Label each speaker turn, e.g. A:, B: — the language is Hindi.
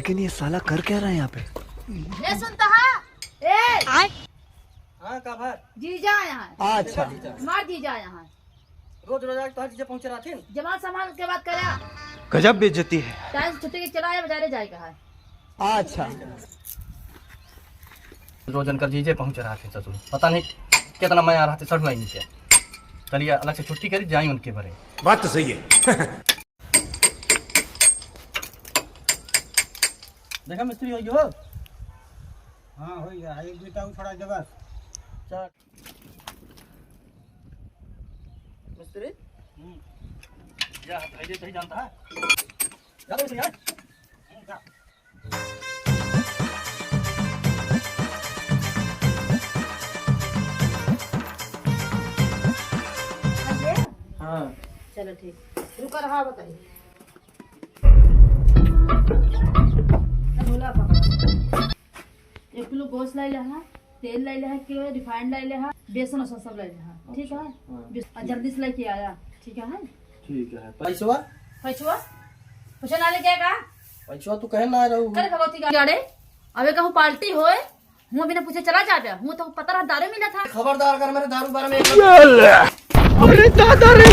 A: लेकिन ये साला कर क्या रहा है यहाँ पे?
B: ये सुनता है ए
C: हाँ का भाई
B: जीजा यहाँ
A: अच्छा
B: मार जीजा यहाँ
C: रोज रोज आज तो पहुँच रहा थे
B: जमा सामान के बाद करा
A: गजब बेइज्जती है।
B: टाइम से छुट्टी के चला है बाजारे जाएगा है
A: अच्छा
C: रोज अनकर जीजे पहुँच रहा थे ससुर पता नहीं कितना मैं आ रहा था 60 महीने से चलिए अलग से छुट्टी करी जाई उनके भरे
D: बात तो सही है।
C: देखा मिस्त्री हो
E: हाँ हो गया एक बेटा थोड़ा जगह
C: चल मिस्त्री या आइए सही जानता है चलो भैया हाँ
B: चलो ठीक रुका रहा बताइए बोला एक किलो गोश्त लाई है तेल लाई है किलो रिफाइंड लाई है बेसन और सब लाई है ठीक है और जल्दी से लेके आया ठीक है
C: ठीक है पैसवा
B: पैसवा पैसा ना लेके आएगा
C: पैसवा तू कहे ना आ रहू
B: करे भगवती का गाड़े अबे कहूँ पार्टी होए हूँ बिना पूछे चला जाबे हूँ तो पता रहा दारू मिला था
C: खबरदार अगर मेरे दारू बारे में
A: अरे दादा रे